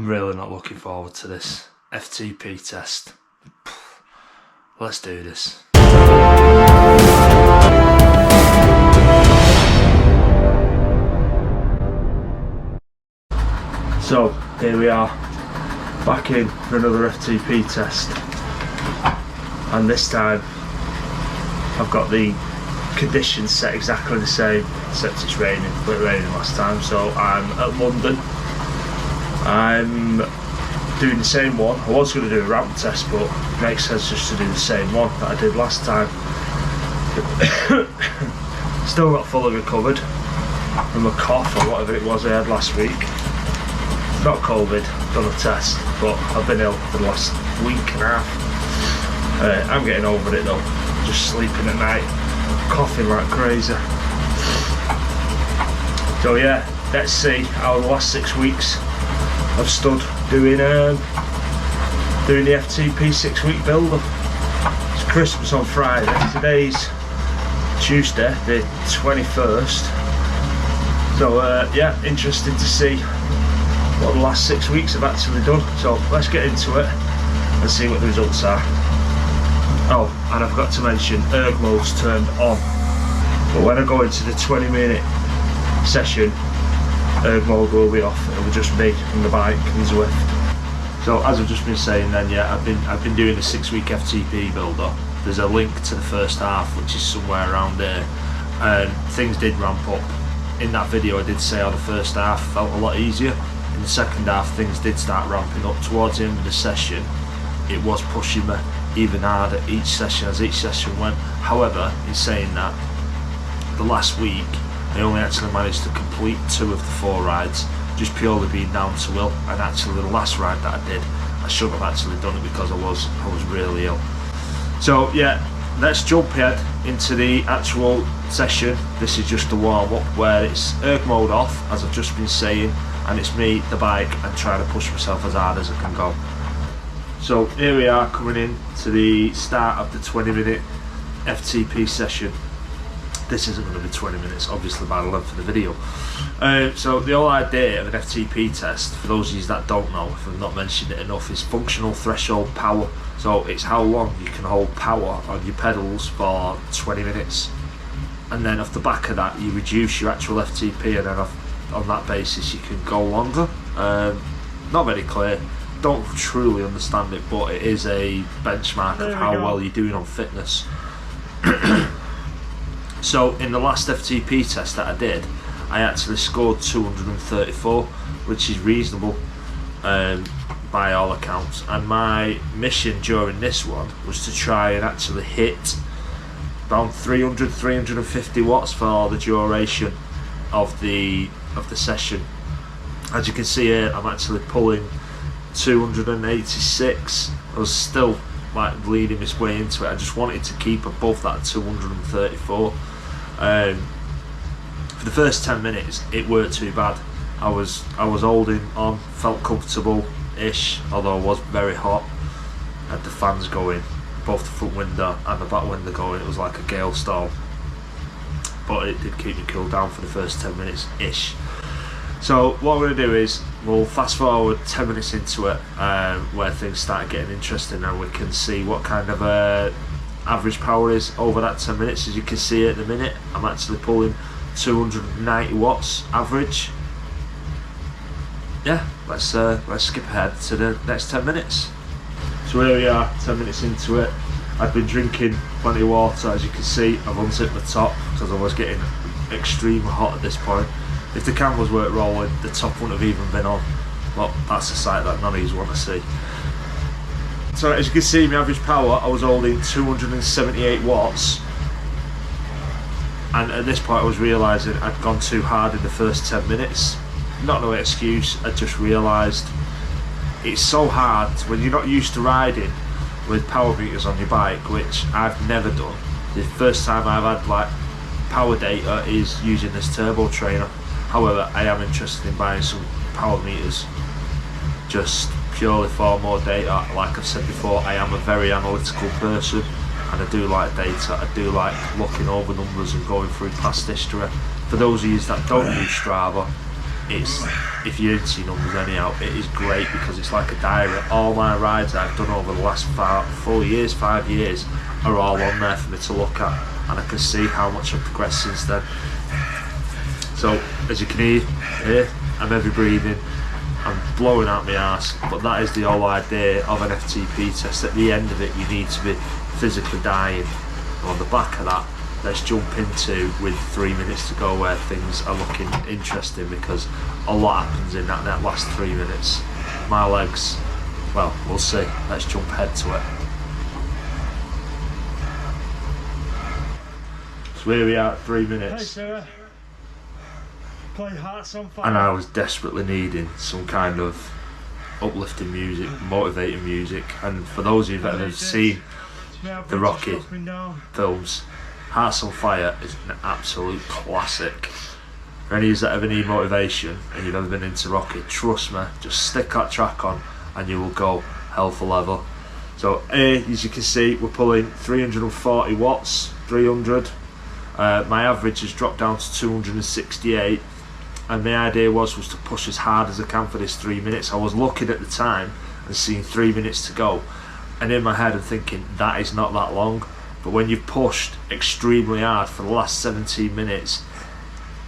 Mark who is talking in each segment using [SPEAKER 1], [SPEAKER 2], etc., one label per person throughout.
[SPEAKER 1] really not looking forward to this FTP test. Let's do this. So here we are, back in for another FTP test, and this time I've got the conditions set exactly the same, except it's raining, but it rained last time. So I'm at London, I'm doing the same one. I was going to do a ramp test, but it makes sense just to do the same one that I did last time. Still not fully recovered from a cough or whatever it was I had last week. Not COVID, done a test, but I've been ill for the last week and a half. I'm getting over it though, just sleeping at night, coughing like crazy. So yeah, let's see how the last 6 weeks I've stood doing the FTP 6-week build-up. It's Christmas on Friday, today's Tuesday, the 21st. So yeah, interesting to see what the last 6 weeks have actually done. So let's get into it and see what the results are. Oh, and I've got to mention, erg mode's turned on, but when I go into the 20-minute session, erg mode will be off. It will just be on the bike and Zwift. So as I've just been saying then, yeah, I've been doing the 6-week FTP build-up. There's a link to the first half, which is somewhere around there, and things did ramp up. In that video I did say how the first half felt a lot easier. In the second half things did start ramping up. Towards the end of the session it was pushing me even harder each session as each session went. However, in saying that, the last week I only actually managed to complete 2 of the 4 rides, just purely being down to will. And actually the last ride that I did, I shouldn't have actually done it because I was really ill. So yeah, let's jump ahead into the actual session. This is just a warm up where it's erg mode off, as I've just been saying, and it's me, the bike, and trying to push myself as hard as I can go. So here we are, coming in to the start of the 20-minute FTP session. This isn't going to be 20 minutes, obviously, by the length of the video. So the whole idea of an FTP test, for those of you that don't know, if I've not mentioned it enough, is functional threshold power. So it's how long you can hold power on your pedals for 20 minutes. And then off the back of that, you reduce your actual FTP, and then on that basis you can go longer. Not very clear, don't truly understand it, but it is a benchmark of how well you're doing on fitness. So in the last FTP test that I did, I actually scored 234, which is reasonable by all accounts, and my mission during this one was to try and actually hit around 300-350 watts for the duration of the session. As you can see here, I'm actually pulling 286. I was still like bleeding this way into it. I just wanted to keep above that 234. For the first 10 minutes it weren't too bad. I was holding on, felt comfortable ish, although I was very hot. I had the fans going, both the front window and the back window going. It was like a gale storm, but it did keep me cooled down for the first 10 minutes ish. So what we're going to do is we'll fast forward 10 minutes into it, where things start getting interesting, and we can see what kind of average power is over that 10 minutes. As you can see at the minute, I'm actually pulling 290 watts average. Yeah, let's skip ahead to the next 10 minutes. So here we are, 10 minutes into it. I've been drinking plenty of water. As you can see, I've unzipped the top because I was getting extremely hot at this point. If the cameras weren't rolling, the top wouldn't have even been on. Well, that's a sight that none of you want to see. So as you can see, my average power, I was holding 278 watts. And at this point I was realising I'd gone too hard in the first 10 minutes. Not no excuse, I just realised it's so hard when you're not used to riding with power meters on your bike, which I've never done. The first time I've had like power data is using this turbo trainer. However, I am interested in buying some power meters just purely for more data. Like I've said before, I am a very analytical person and I do like data. I do like looking over numbers and going through past history. For those of you that don't use Strava, it's, if you didn't see numbers anyhow, it is great because it's like a diary. All my rides I've done over the last 5 years are all on there for me to look at, and I can see how much I've progressed since then. So as you can hear, I'm heavy breathing, I'm blowing out my arse, but that is the whole idea of an FTP test. At the end of it, you need to be physically dying. And on the back of that, let's jump into, with 3 minutes to go, where things are looking interesting, because a lot happens in that last 3 minutes. My legs, well, we'll see. Let's jump head to it. So here we are at 3 minutes.
[SPEAKER 2] Hey Sarah, play Hearts on Fire.
[SPEAKER 1] And I was desperately needing some kind of uplifting music, motivating music. And for those of you that have seen the Rocky films, Hearts on Fire is an absolute classic. For any of you that ever need motivation and you've ever been into Rocky, trust me, just stick that track on and you will go hell for leather. So as you can see, we're pulling 340 watts, 300. My average has dropped down to 268, and the idea was to push as hard as I can for this 3 minutes. I was looking at the time and seeing 3 minutes to go, and in my head I'm thinking that is not that long. But when you've pushed extremely hard for the last 17 minutes,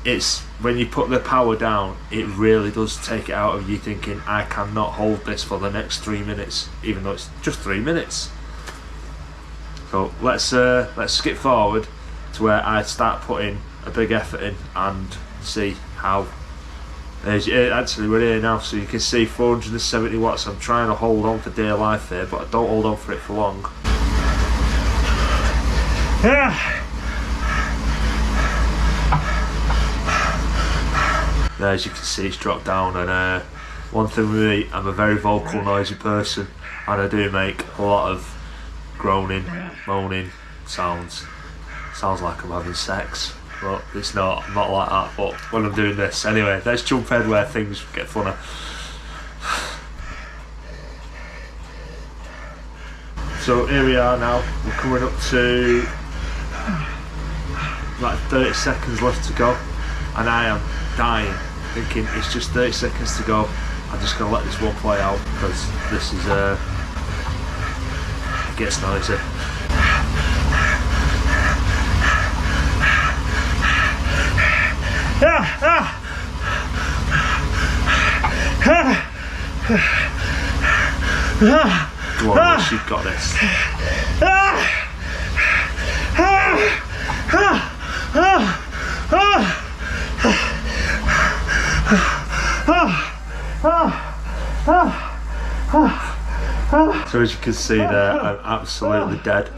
[SPEAKER 1] it's when you put the power down, it really does take it out of you thinking, I cannot hold this for the next 3 minutes, even though it's just 3 minutes. So let's skip forward to where I start putting a big effort in and see how. Actually, we're here now, so you can see 470 watts. I'm trying to hold on for dear life here, but I don't hold on for it for long. There, as you can see, it's dropped down. And one thing with me, I'm a very vocal, noisy person, and I do make a lot of groaning, moaning sounds. Sounds like I'm having sex, but it's not. I'm not like that. But when I'm doing this, anyway, let's jump ahead where things get funner. So here we are now. We're coming up to like 30 seconds left to go, and I am dying, thinking it's just 30 seconds to go. I'm just gonna let this one play out because this is it gets noisy. Go on, Liz, you've got this. So as you can see there, I'm absolutely dead.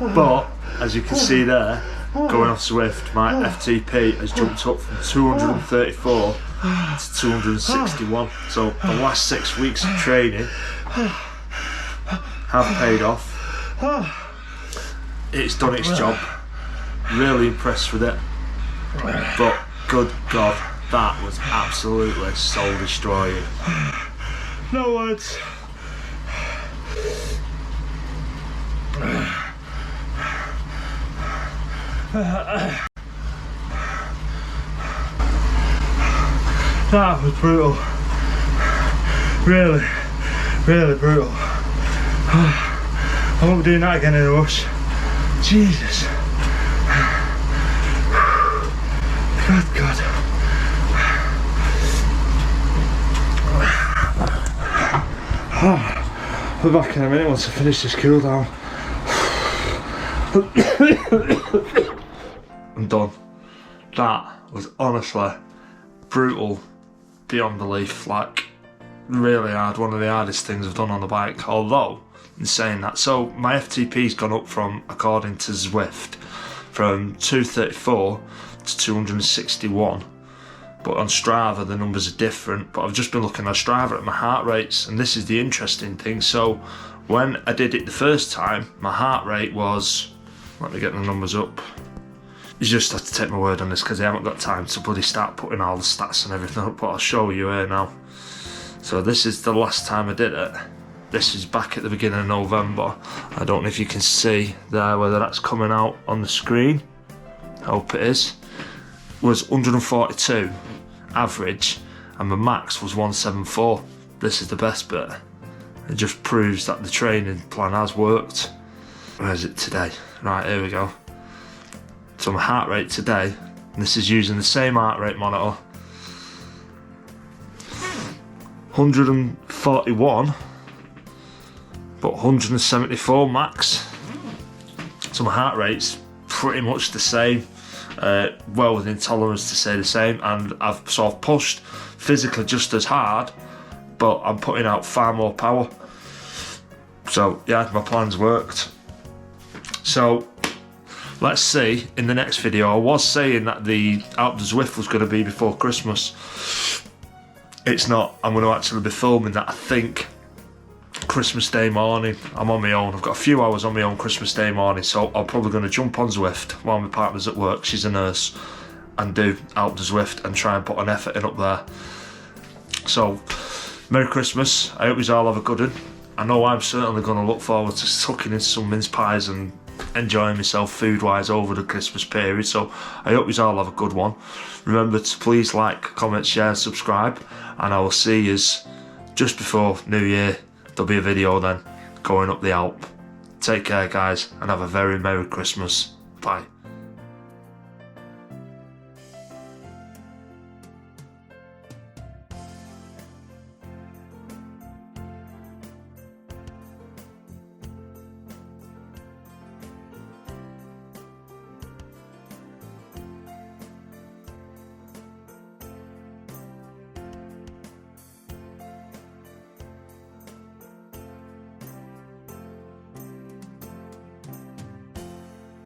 [SPEAKER 1] But as you can see there, going off Zwift, my FTP has jumped up from 234 to 261. So the last 6 weeks of training have paid off. It's done its job. Really impressed with it. But good God, that was absolutely soul destroying.
[SPEAKER 2] No words. That was brutal. Really, really brutal. I won't be doing that again in a rush. Jesus. Good God. I'll be back in a minute once I finish this cool down.
[SPEAKER 1] I'm done. That was honestly brutal beyond belief, like really hard, one of the hardest things I've done on the bike. Although, in saying that, so my FTP's gone up from, according to Zwift, from 234 to 261, but on Strava the numbers are different. But I've just been looking at Strava at my heart rates, and this is the interesting thing. So when I did it the first time, my heart rate was, let me get the numbers up. You just have to take my word on this because I haven't got time to bloody start putting all the stats and everything up, but I'll show you here now. So this is the last time I did it. This is back at the beginning of November. I don't know if you can see there whether that's coming out on the screen. I hope it is. Was 142 average, and my max was 174. This is the best bit. It just proves that the training plan has worked. Where is it today? Right, here we go. So my heart rate today, and this is using the same heart rate monitor, 141, but 174 max. So my heart rate's pretty much the same, well within tolerance to say the same, and I've sort of pushed physically just as hard, but I'm putting out far more power. So yeah, my plan's worked. So let's see in the next video. I was saying that the Alpe Zwift was going to be before Christmas. It's not. I'm going to actually be filming that, I think, Christmas Day morning. I'm on my own. I've got a few hours on my own Christmas Day morning, so I'm probably going to jump on Zwift while my partner's at work. She's a nurse, and do Alpe Zwift and try and put an effort in up there. So, Merry Christmas. I hope you all have a good one. I know I'm certainly going to look forward to tucking in some mince pies and enjoying myself food-wise over the Christmas period. So I hope you all have a good one. Remember to please like, comment, share, and subscribe, and I will see you just before New Year. There'll be a video then going up the Alp. Take care, guys, and have a very Merry Christmas. Bye.